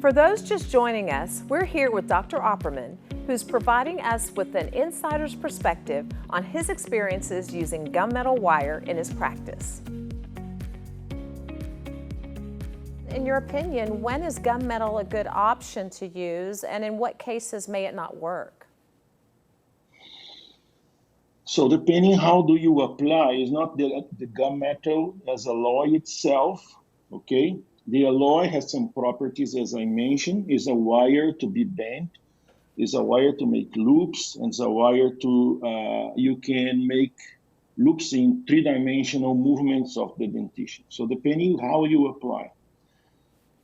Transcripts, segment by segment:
For those just joining us, we're here with Dr. Opperman, who's providing us with an insider's perspective on his experiences using gunmetal wire in his practice. In your opinion, when is gunmetal a good option to use, and in what cases may it not work? So depending how do you apply, is not the gunmetal as alloy itself, okay? The alloy has some properties, as I mentioned, is a wire to be bent, is a wire to make loops, and it's a wire to, you can make loops in three-dimensional movements of the dentition. So depending how you apply.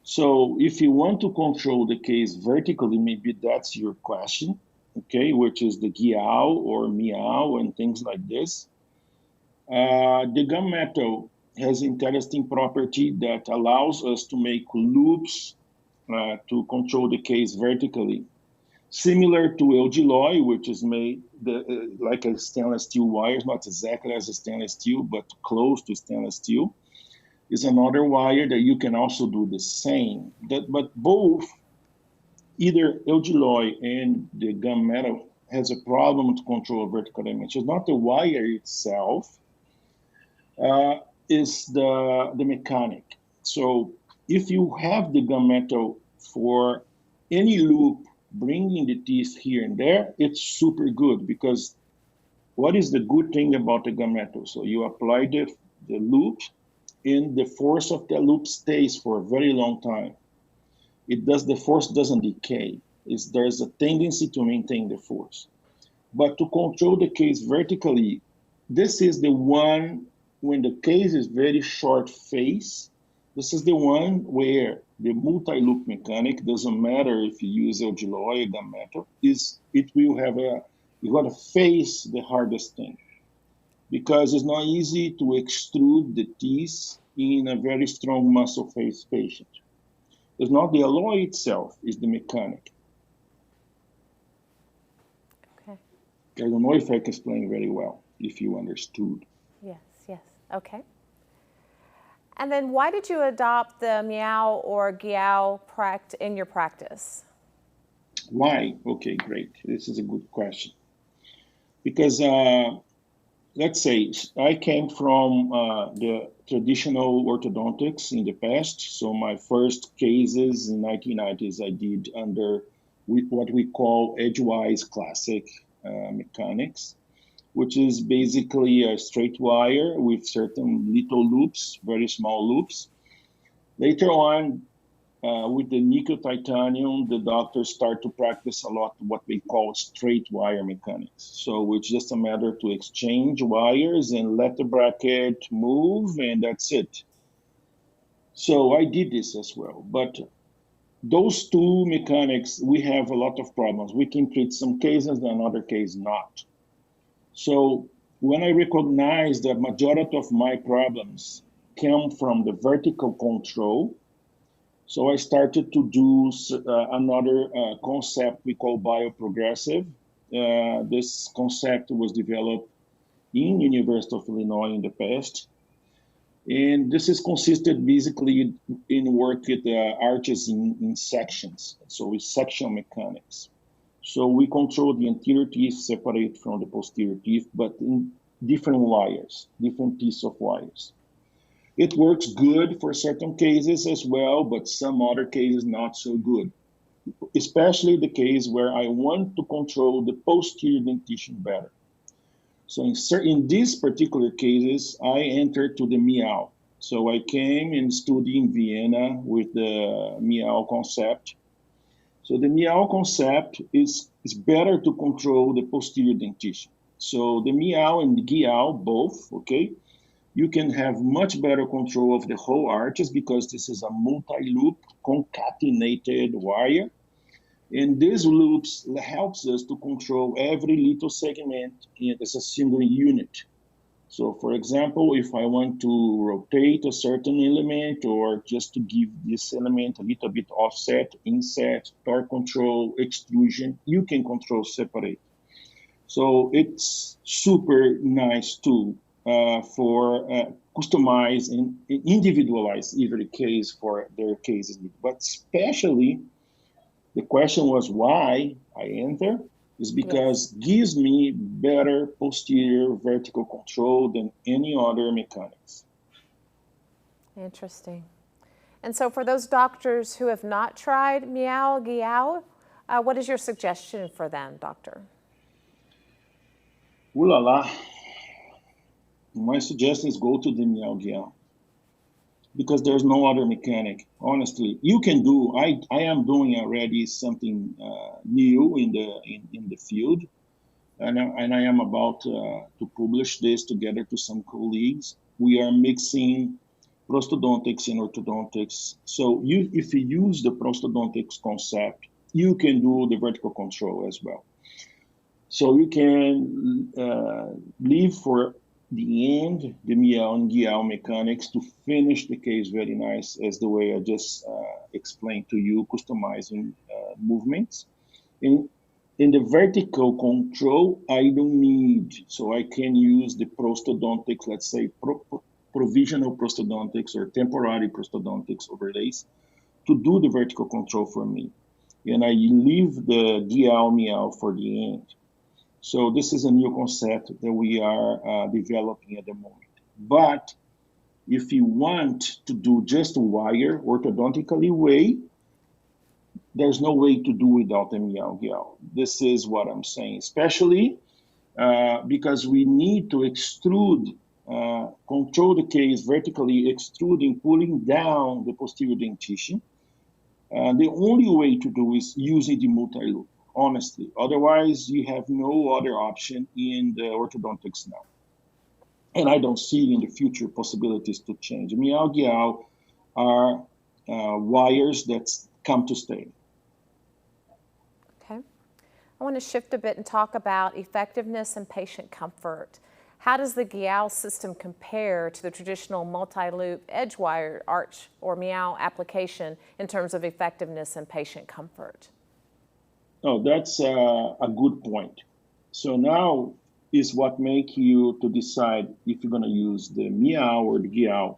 So if you want to control the case vertically, maybe that's your question, okay, which is the GIAO or meow and things like this. The gunmetal has interesting property that allows us to make loops to control the case vertically, similar to LGLOI, which is made like a stainless steel wire, not exactly as a stainless steel, but close to stainless steel. Is another wire that you can also do the same. But both, either LGLOI and the gunmetal, has a problem to control vertical dimensions. Not the wire itself, is the mechanic. So if you have the gunmetal for any loop, bringing the teeth here and there, it's super good, because what is the good thing about the gunmetal? So you apply the loop, and the force of the loop stays for a very long time. The force doesn't decay. There's a tendency to maintain the force. But to control the case vertically, this is the one, when the case is very short face, this is the one where the multi-loop mechanic, doesn't matter if you use LGLOI or gunmetal, you gotta face the hardest thing, because it's not easy to extrude the teeth in a very strong muscle face patient. It's not the alloy itself, it's the mechanic. Okay. I don't know if I can explain very well, if you understood. Yes, okay. And then why did you adopt the meow or GIAO in your practice? Why? Okay, great. This is a good question. Because let's say I came from the traditional orthodontics in the past. So my first cases in 1990s I did under what we call edgewise classic mechanics, which is basically a straight wire with certain little loops, very small loops. Later on, with the nickel titanium, the doctors start to practice a lot what we call straight wire mechanics. So it's just a matter to exchange wires and let the bracket move, and that's it. So I did this as well. But those two mechanics, we have a lot of problems. We can treat some cases, and another case not. So when I recognize that majority of my problems come from the vertical control, so I started to do another concept we call bioprogressive. This concept was developed in University of Illinois in the past. And this is consisted basically in work with arches in sections. So it's section mechanics. So we control the anterior teeth separate from the posterior teeth, but in different wires, different teeth of wires. It works good for certain cases as well, but some other cases not so good, especially the case where I want to control the posterior dentition better. So in these particular cases, I entered to the meow. So I came and studied in Vienna with the meow concept. So the meow concept is better to control the posterior dentition. So the meow and the GIAO both, okay? You can have much better control of the whole arches because this is a multi-loop concatenated wire. And these loops helps us to control every little segment as a single unit. So for example, if I want to rotate a certain element or just to give this element a little bit offset, inset, torque control, extrusion, you can control separate. So it's super nice tool. for customize and individualize every case for their cases. But especially, the question was why I enter is Yes. because gives me better posterior vertical control than any other mechanics. Interesting. And so for those doctors who have not tried Miao Giao, what is your suggestion for them, doctor? Ooh la la. My suggestion is go to the Miao because there's no other mechanic. Honestly, you can do. I am doing already something new in the field, and I am about to publish this together to some colleagues. We are mixing prosthodontics and orthodontics. So if you use the prosthodontics concept, you can do the vertical control as well. So you can leave for the end the Miao and Giao mechanics to finish the case very nice, as the way I just explained to you, customizing movements. In, in the vertical control, I don't need, so I can use the prosthodontics, let's say provisional prosthodontics or temporary prosthodontics overlays to do the vertical control for me. And I leave the Giao Miao for the end. So this is a new concept that we are developing at the moment. But if you want to do just wire orthodontically way, there's no way to do without the Miao Giao. This is what I'm saying, especially because we need to extrude, control the case vertically, extruding, pulling down the posterior dentition. The only way to do is using the multi-loop, honestly. Otherwise, you have no other option in the orthodontics now. And I don't see in the future possibilities to change. Miao Giao are wires that come to stay. Okay. I want to shift a bit and talk about effectiveness and patient comfort. How does the Giao system compare to the traditional multi-loop edge wire arch or Miao application in terms of effectiveness and patient comfort? Oh, that's a good point. So now is what make you to decide if you're going to use the Miao or the Giao.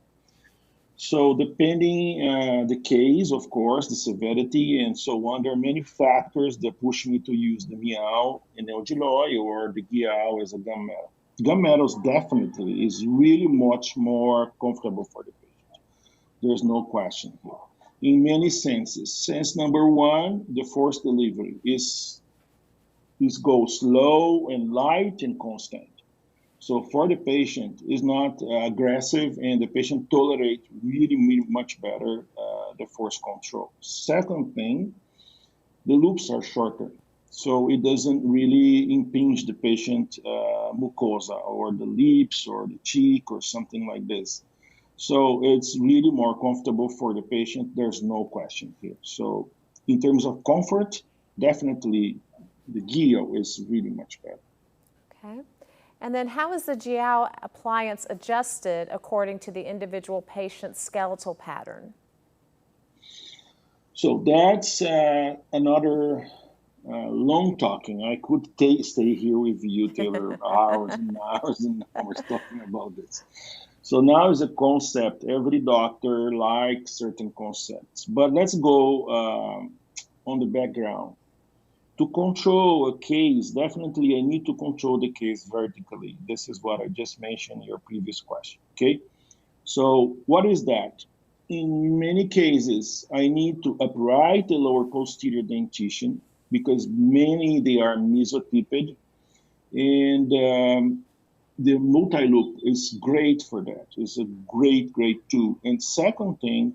So depending the case, of course, the severity and so on, there are many factors that push me to use the Miao in Elgiloy or the Giao as a gum metal. Gum metals definitely is really much more comfortable for the patient. There's no question here. In many senses. Sense number one, the force delivery is goes slow and light and constant. So for the patient, it's not aggressive, and the patient tolerates really, really much better the force control. Second thing, the loops are shorter, so it doesn't really impinge the patient mucosa or the lips or the cheek or something like this. So it's really more comfortable for the patient. There's no question here. So in terms of comfort, definitely the Geo is really much better. Okay. And then how is the Giao appliance adjusted according to the individual patient's skeletal pattern? So that's another long talking. I could stay here with you, Taylor, hours and hours and hours talking about this. So now is a concept. Every doctor likes certain concepts. But let's go on the background. To control a case, definitely I need to control the case vertically. This is what I just mentioned in your previous question, okay? So what is that? In many cases, I need to upright the lower posterior dentition because many, they are mesotyped, and the multi-loop is great for that. It's a great tool. And second thing,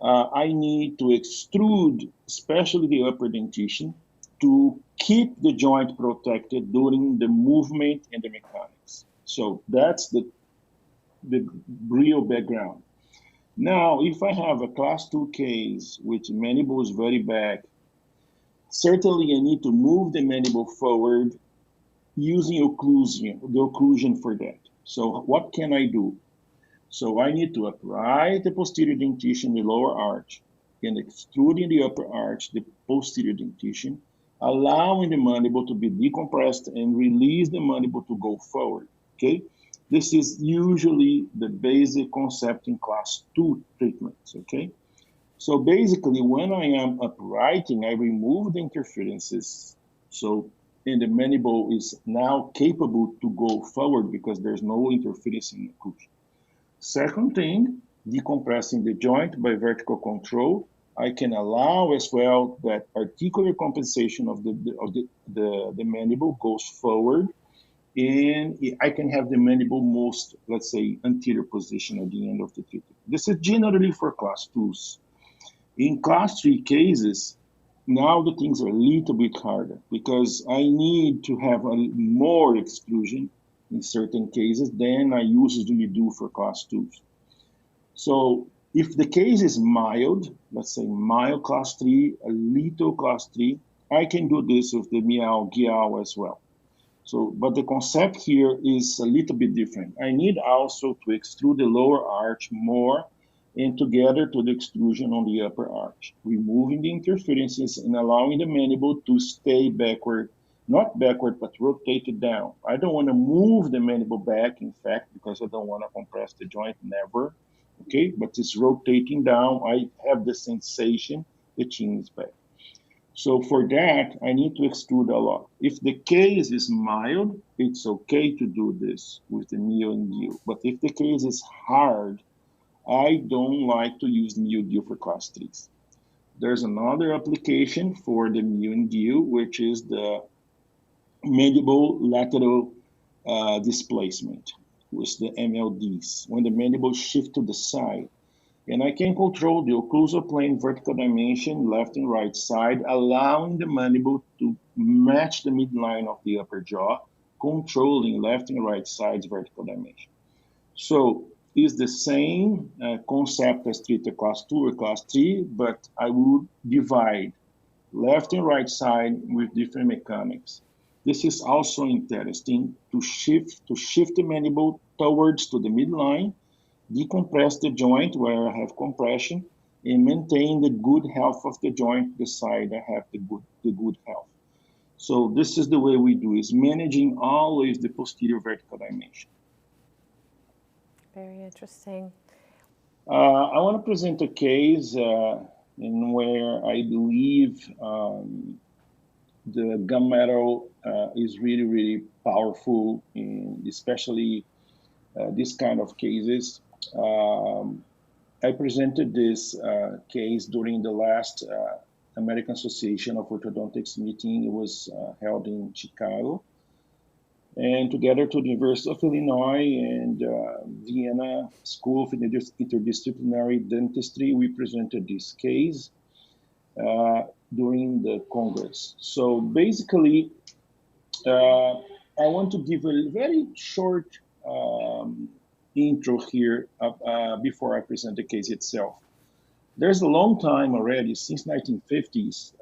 I need to extrude, especially the upper dentition, to keep the joint protected during the movement and the mechanics. So that's the real background. Now, if I have a class 2 case with mandibles very back, certainly I need to move the mandible forward using the occlusion for that. So what can I do? So I need to upright the posterior dentition, the lower arch, and extruding the upper arch, the posterior dentition, allowing the mandible to be decompressed and release the mandible to go forward, okay? This is usually the basic concept in class 2 treatments, okay? So basically, when I am uprighting, I remove the interferences. So, and the mandible is now capable to go forward because there's no interference in the occlusion. Second thing, decompressing the joint by vertical control. I can allow as well that articular compensation of the mandible goes forward, and I can have the mandible most, let's say, anterior position at the end of the treatment. This is generally for class 2s. In class 3 cases, now the things are a little bit harder because I need to have more exclusion in certain cases than I usually do for class 2s. So if the case is mild, let's say mild class 3, a little class 3, I can do this with the GIAL as well. So, but the concept here is a little bit different. I need also to extrude the lower arch more and together to the extrusion on the upper arch, removing the interferences and allowing the mandible to stay backward, not backward, but rotated down. I don't want to move the mandible back, in fact, because I don't want to compress the joint, never, okay? But it's rotating down. I have the sensation the chin is back. So for that, I need to extrude a lot. If the case is mild, it's okay to do this with the Mio and Gil. But if the case is hard, I don't like to use Mio Gil for class 3s. There's another application for the Mio and Gil, which is the mandible lateral displacement, with the MLDs, when the mandible shifts to the side. And I can control the occlusal plane vertical dimension, left and right side, allowing the mandible to match the midline of the upper jaw, controlling left and right side's vertical dimension. So it's the same concept as treated class 2 or class 3, but I would divide left and right side with different mechanics. This is also interesting to shift the mandible towards to the midline, decompress the joint where I have compression, and maintain the good health of the joint, the side I have the good health. So this is the way we do, is managing always the posterior vertical dimension. Very interesting. I want to present a case in where I believe the GUMMETAL is really, really powerful, in especially this kind of cases. I presented this case during the last American Association of Orthodontics meeting. It was held in Chicago. And together to the University of Illinois and Vienna School of Interdisciplinary Dentistry, we presented this case during the Congress. So basically, I want to give a very short intro here before I present the case itself. There's a long time already, since 1950s,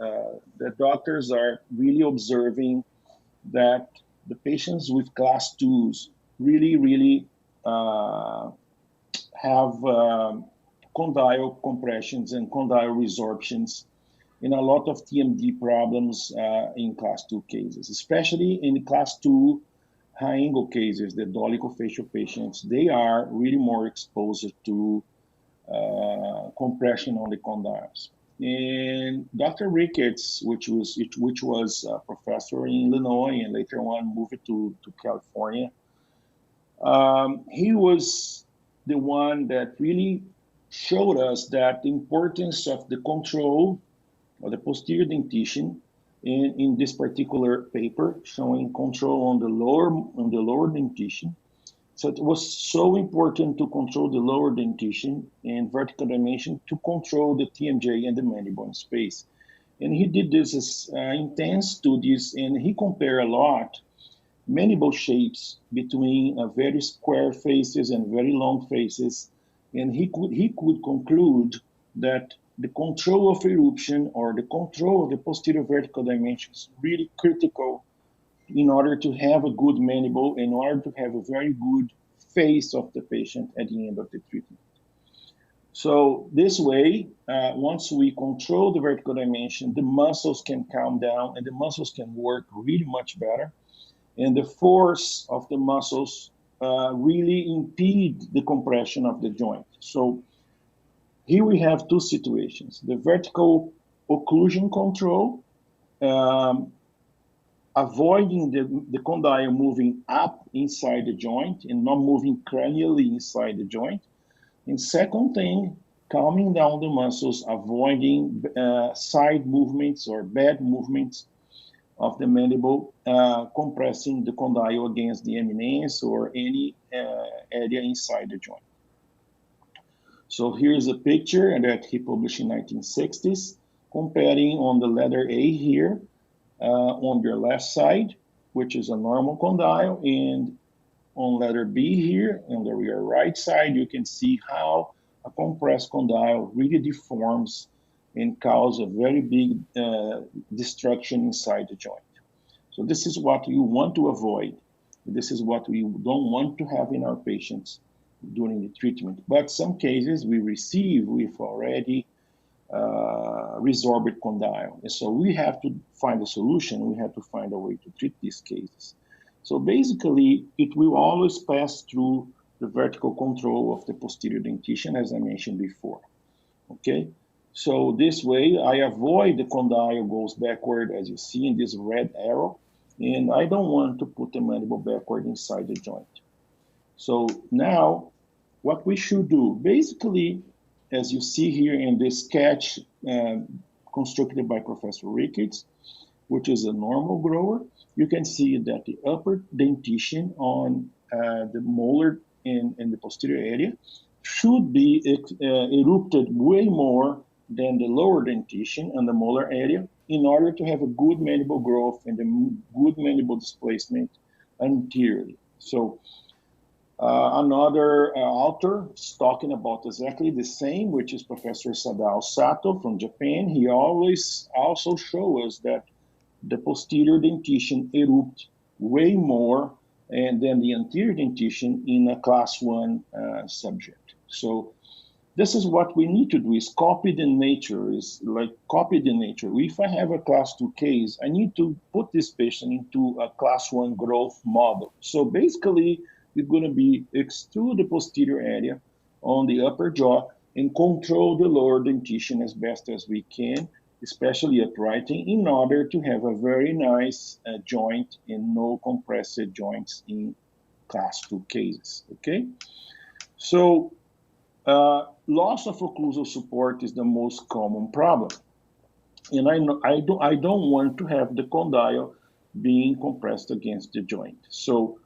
that doctors are really observing that the patients with class 2s really have condyle compressions and condyle resorptions, and a lot of TMD problems in class 2 cases, especially in the class 2 high angle cases, the dolichofacial patients. They are really more exposed to compression on the condyles. And Dr. Ricketts, which was a professor in Illinois and later on moved to California, he was the one that really showed us that the importance of the control of the posterior dentition in this particular paper, showing control on the lower dentition. So it was so important to control the lower dentition and vertical dimension to control the TMJ and the mandible in space. And he did this as intense studies, and he compared a lot mandible shapes between very square faces and very long faces, and he could conclude that the control of eruption or the control of the posterior vertical dimension is really critical in order to have a good mandible, in order to have a very good face of the patient at the end of the treatment. So this way, once we control the vertical dimension, the muscles can calm down and the muscles can work really much better. And the force of the muscles really impede the compression of the joint. So here we have two situations: the vertical occlusion control, um, avoiding the condyle moving up inside the joint and not moving cranially inside the joint. And second thing, calming down the muscles, avoiding side movements or bad movements of the mandible, compressing the condyle against the eminence or any area inside the joint. So here's a picture that he published in 1960s, comparing on the letter A here, on your left side, which is a normal condyle, and on letter B here, on the rear right side, you can see how a compressed condyle really deforms and causes a very big destruction inside the joint. So this is what you want to avoid. This is what we don't want to have in our patients during the treatment. But some cases we receive with already resorbed condyle. And so we have to find a solution. We have to find a way to treat these cases. So basically, it will always pass through the vertical control of the posterior dentition, as I mentioned before. Okay? So this way, I avoid the condyle goes backward, as you see in this red arrow, and I don't want to put the mandible backward inside the joint. So now, what we should do, basically, as you see here in this sketch constructed by Professor Ricketts, which is a normal grower, you can see that the upper dentition on the molar in the posterior area should be erupted way more than the lower dentition and the molar area in order to have a good mandible growth and a good mandible displacement anteriorly. So another author is talking about exactly the same, which is Professor Sadao Sato from Japan. He always also shows us that the posterior dentition erupt way more than the anterior dentition in a class 1 subject. So this is what we need to do, is copy the nature, is like copy the nature. If I have a class 2 case, I need to put this patient into a class 1 growth model. So basically, we're going to be extrude the posterior area on the upper jaw and control the lower dentition as best as we can, especially uprighting, in order to have a very nice joint and no compressed joints in class 2 cases, okay? So loss of occlusal support is the most common problem. And I don't want to have the condyle being compressed against the joint. So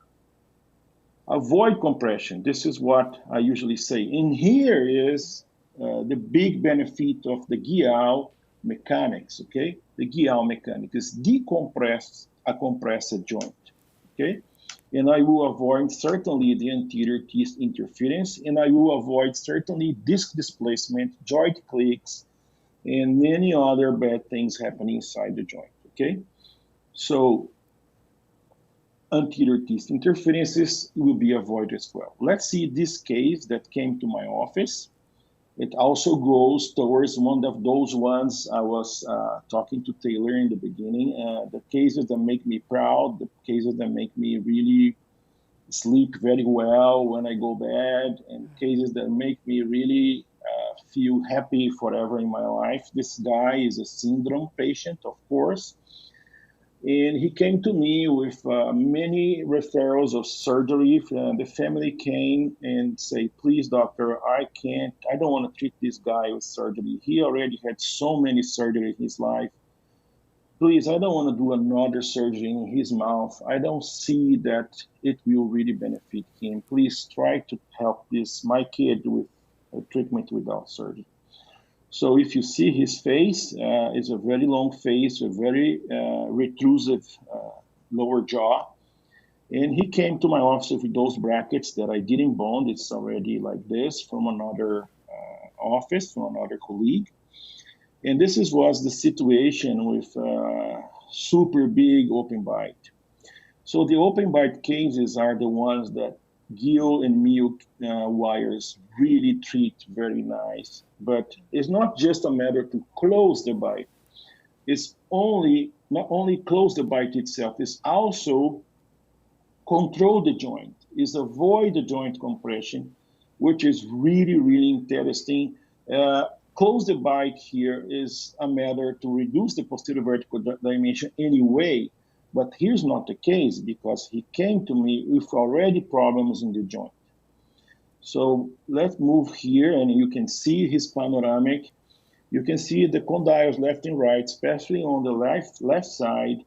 avoid compression. This is what I usually say. And here is the big benefit of the GUMMETAL mechanics, okay? The GUMMETAL mechanics is decompress a compressed joint, okay? And I will avoid certainly the anterior teeth interference, and I will avoid certainly disc displacement, joint clicks, and many other bad things happening inside the joint, okay? So anterior teeth interferences will be avoided as well. Let's see this case that came to my office. It also goes towards one of those ones I was talking to Taylor in the beginning, the cases that make me proud, the cases that make me really sleep very well when I go bed, and cases that make me really feel happy forever in my life. This guy is a syndrome patient, of course. And he came to me with many referrals of surgery. The family came and said, please, doctor, I don't want to treat this guy with surgery. He already had so many surgeries in his life. Please, I don't want to do another surgery in his mouth. I don't see that it will really benefit him. Please try to help my kid with a treatment without surgery. So if you see his face, it's a very long face, a very retrusive lower jaw. And he came to my office with those brackets that I didn't bond. It's already like this from another office, from another colleague. And this was the situation with super big open bite. So the open bite cases are the ones that Gil and Milk wires really treat very nice. But it's not just a matter to close the bite. It's not only close the bite itself, it's also control the joint. is avoid the joint compression, which is really, really interesting. Close the bite here is a matter to reduce the posterior vertical dimension anyway, but here's not the case because he came to me with already problems in the joint. So let's move here and you can see his panoramic. You can see the condyles left and right, especially on the left side,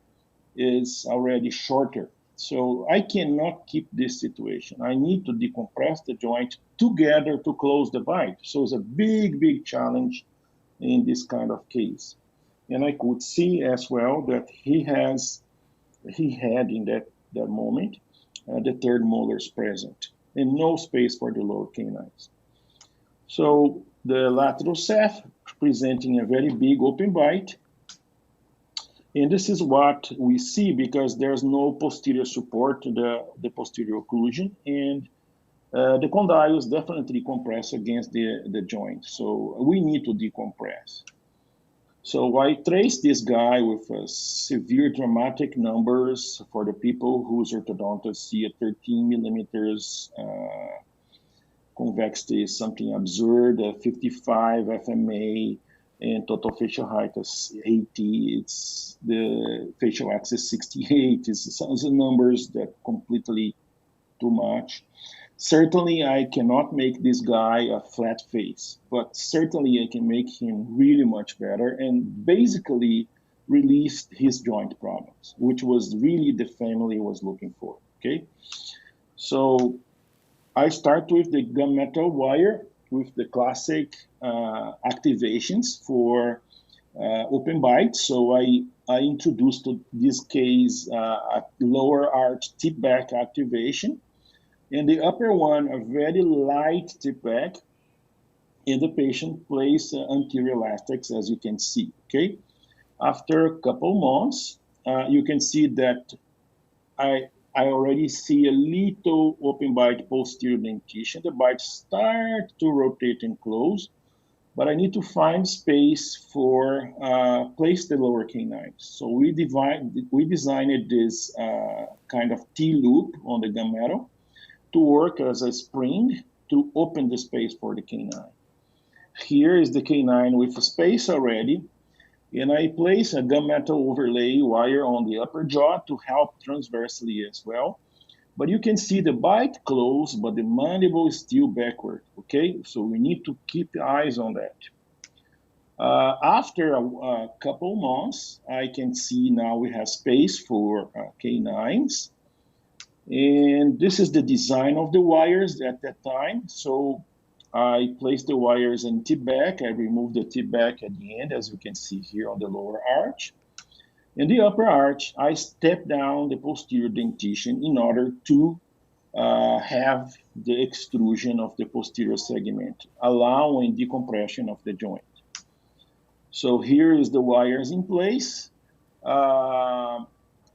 is already shorter. So I cannot keep this situation. I need to decompress the joint together to close the bite. So it's a big, big challenge in this kind of case. And I could see as well that he had in that moment the third molars present and no space for the lower canines. So the lateral ceph presenting a very big open bite. And this is what we see because there's no posterior support to the posterior occlusion, and the condyles definitely compress against the joint. So we need to decompress. So I trace this guy with severe dramatic numbers for the people whose orthodontists see a 13 millimeters convexity is something absurd, 55 FMA, and total facial height is 80. It's the facial axis 68. It's some of the numbers that completely too much. Certainly, I cannot make this guy a flat face, but certainly I can make him really much better and basically release his joint problems, which was really the family was looking for. Okay, so I start with the gunmetal wire with the classic activations for open bite. So I introduced to this case a lower arch tip back activation. And the upper one, a very light tip back. And the patient plays anterior elastics, as you can see, okay? After a couple months, you can see that I already see a little open bite posterior dentition. The bite starts to rotate and close, but I need to find space for place the lower canines. So we designed this kind of T-loop on the gunmetal to work as a spring to open the space for the canine. Here is the canine with a space already, and I place a gunmetal overlay wire on the upper jaw to help transversely as well. But you can see the bite closed, but the mandible is still backward, okay? So we need to keep eyes on that. After a couple months, I can see now we have space for canines. And this is the design of the wires at that time. So I place the wires in tip back. I remove the tip back at the end, as you can see here on the lower arch. In the upper arch, I step down the posterior dentition in order to have the extrusion of the posterior segment, allowing decompression of the joint. So here is the wires in place.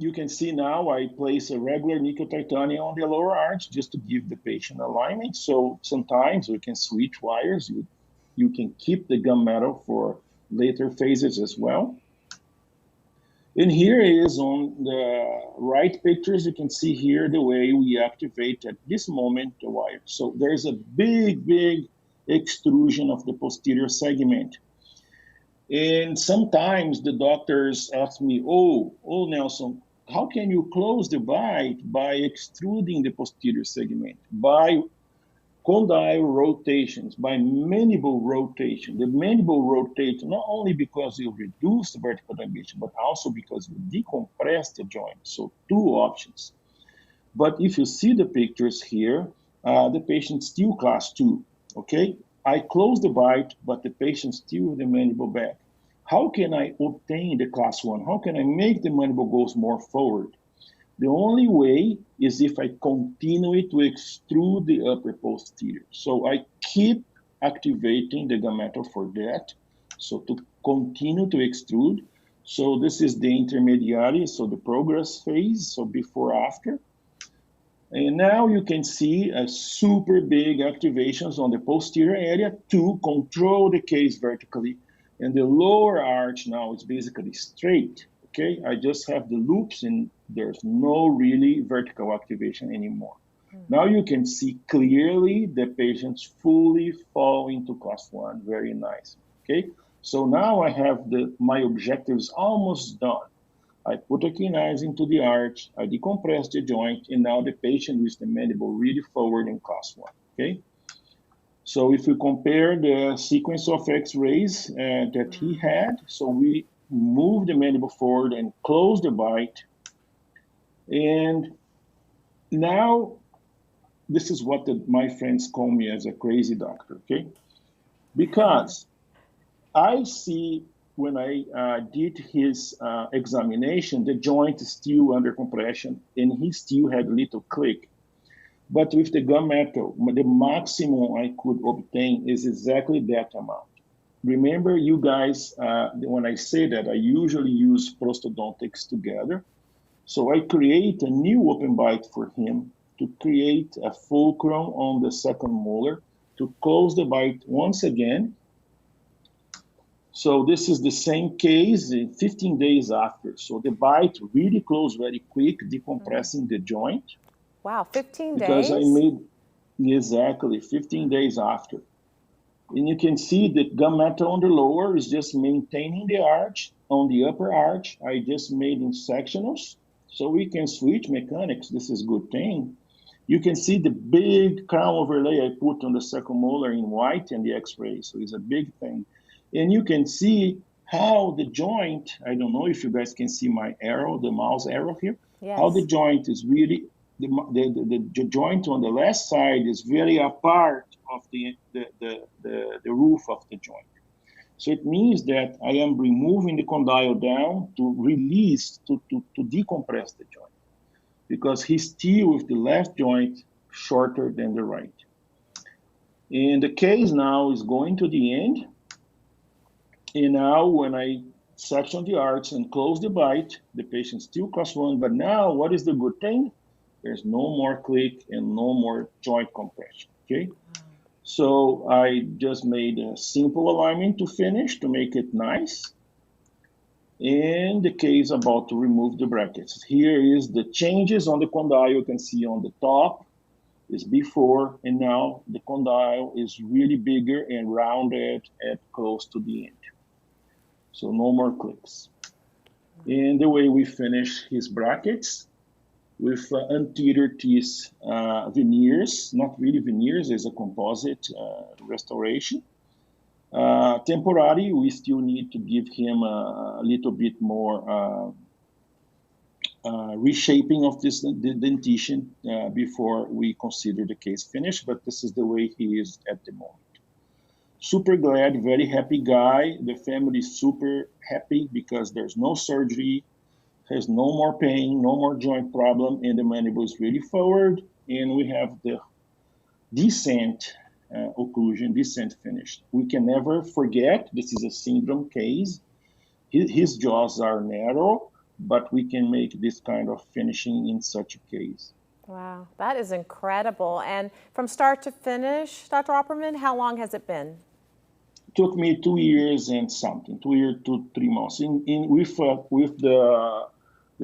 You can see now I place a regular nickel titanium on the lower arch just to give the patient alignment. So sometimes we can switch wires. You can keep the gunmetal for later phases as well. And here is on the right pictures, you can see here the way we activate at this moment the wire. So there's a big, big extrusion of the posterior segment. And sometimes the doctors ask me, oh, Nelson, how can you close the bite by extruding the posterior segment? By condyle rotations, by mandible rotation. The mandible rotates not only because you reduce the vertical dimension, but also because you decompress the joint. So two options. But if you see the pictures here, the patient still class 2, okay? I close the bite, but the patient still the mandible back. How can I obtain the class 1? How can I make the mandible goes more forward? The only way is if I continue to extrude the upper posterior. So I keep activating the gunmetal for that. So to continue to extrude. So this is the intermediary, so the progress phase, so before, after. And now you can see a super big activations on the posterior area to control the case vertically. And the lower arch now is basically straight, okay? I just have the loops and there's no really vertical activation anymore. Now you can see clearly the patients fully fall into class 1, very nice, okay? So now I have my objectives almost done. I put a knives into the arch, I decompress the joint, and now the patient with the mandible really forward in class 1, okay? So if we compare the sequence of x-rays that he had, so we move the mandible forward and close the bite, and now this is what my friends call me as a crazy doctor, okay? Because I see when I did his examination, the joint is still under compression and he still had a little click. But with the GUMMETAL, the maximum I could obtain is exactly that amount. Remember, you guys, when I say that, I usually use prosthodontics together. So I create a new open bite for him to create a fulcrum on the second molar to close the bite once again. So this is the same case 15 days after. So the bite really closed very quick, decompressing the joint. Wow, 15 because days? I made exactly 15 days after. And you can see that GUMMETAL on the lower is just maintaining the arch. On the upper arch, I just made in sectionals. So we can switch mechanics. This is a good thing. You can see the big crown overlay I put on the second molar in white and the x-ray. So it's a big thing. And you can see how the joint, I don't know if you guys can see my arrow, the mouse arrow here, Yes. How the joint is really, the joint on the left side is very apart of the roof of the joint. So it means that I am removing the condyle down to release, to decompress the joint, because he's still with the left joint shorter than the right. And the case now is going to the end. And now when I section the arch and close the bite, the patient still class 1, but now what is the good thing? There's no more click and no more joint compression, okay? So I just made a simple alignment to finish to make it nice. And the case about to remove the brackets. Here is the changes on the condyle. You can see on the top is before, and now the condyle is really bigger and rounded at close to the end. So no more clicks. And the way we finish his brackets with anterior teeth veneers, not really veneers, as a composite restoration. Temporary, we still need to give him a little bit more reshaping of this the dentition before we consider the case finished, but this is the way he is at the moment. Super glad, very happy guy. The family is super happy because there's no surgery, has no more pain, no more joint problem, and the mandible is really forward, and we have the decent occlusion, decent finish. We can never forget, this is a syndrome case. His jaws are narrow, but we can make this kind of finishing in such a case. Wow, that is incredible. And from start to finish, Dr. Opperman, how long has it been? Took me 2 years and something, 2 years to 3 months, with the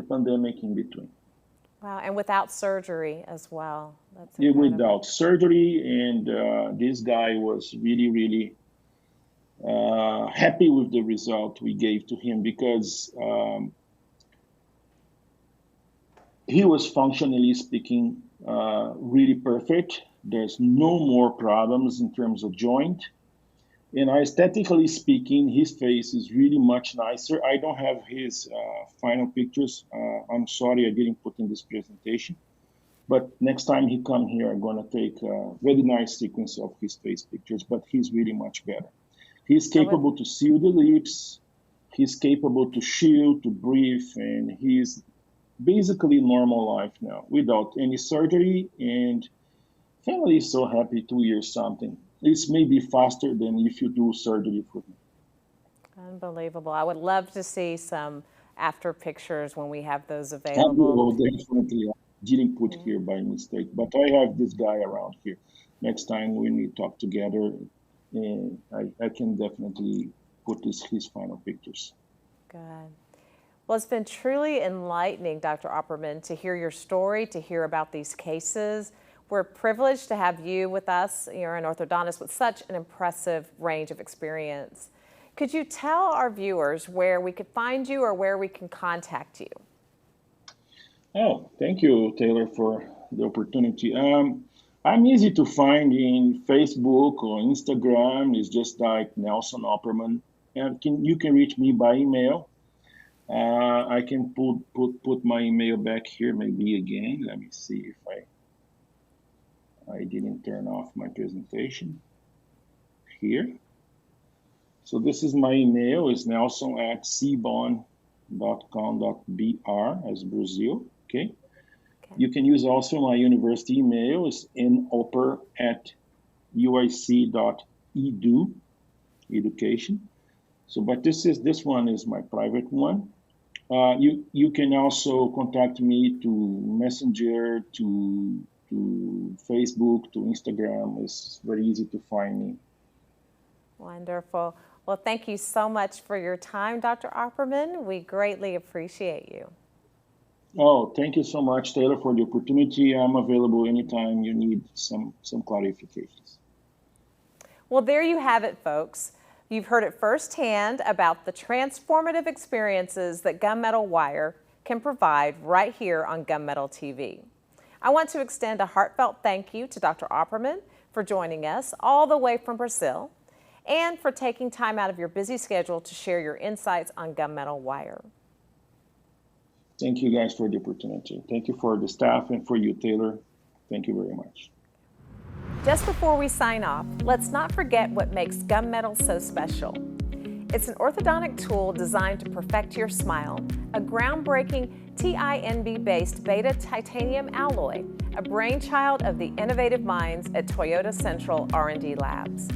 pandemic in between. Wow, and without surgery as well. That's incredible. Without surgery, and this guy was really, really happy with the result we gave to him, because he was functionally speaking really perfect. There's no more problems in terms of joint. And aesthetically speaking, his face is really much nicer. I don't have his final pictures. I'm sorry I didn't put in this presentation. But next time he come here, I'm going to take a very nice sequence of his face pictures. But he's really much better. He's capable to seal the lips. He's capable to chew, to breathe. And he's basically normal life now without any surgery. And family is so happy, 2 years something. It's maybe faster than if you do surgery for him. Unbelievable. I would love to see some after pictures when we have those available. I will definitely. I didn't put here by mistake, but I have this guy around here. Next time when we talk together, I can definitely put his final pictures. Good. Well, it's been truly enlightening, Dr. Opperman, to hear your story, to hear about these cases. We're privileged to have you with us. You're an orthodontist with such an impressive range of experience. Could you tell our viewers where we could find you or where we can contact you? Oh, thank you, Taylor, for the opportunity. I'm easy to find in Facebook or Instagram. It's just like Nelson Opperman. And you can reach me by email. I can put my email back here maybe again. Let me see if I didn't turn off my presentation here. So this is my email. It's nelson@cbon.com.br as Brazil. Okay. You can use also my university email. It's nopper@uic.edu, education. So, but this one is my private one. You can also contact me to Messenger, to Facebook, to Instagram. It's very easy to find me. Wonderful. Well, thank you so much for your time, Dr. Opperman. We greatly appreciate you. Oh, thank you so much, Taylor, for the opportunity. I'm available anytime you need some clarifications. Well, there you have it, folks. You've heard it firsthand about the transformative experiences that Gunmetal Wire can provide right here on Gunmetal TV. I want to extend a heartfelt thank you to Dr. Opperman for joining us all the way from Brazil and for taking time out of your busy schedule to share your insights on Gunmetal Wire. Thank you guys for the opportunity. Thank you for the staff and for you, Taylor. Thank you very much. Just before we sign off, let's not forget what makes Gunmetal so special. It's an orthodontic tool designed to perfect your smile, a groundbreaking TINB-based beta titanium alloy, a brainchild of the innovative minds at Toyota Central R&D Labs.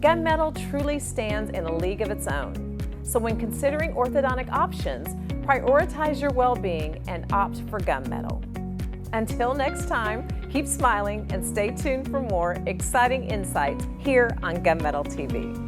Gunmetal truly stands in a league of its own. So when considering orthodontic options, prioritize your well-being and opt for Gunmetal. Until next time, keep smiling and stay tuned for more exciting insights here on Gunmetal TV.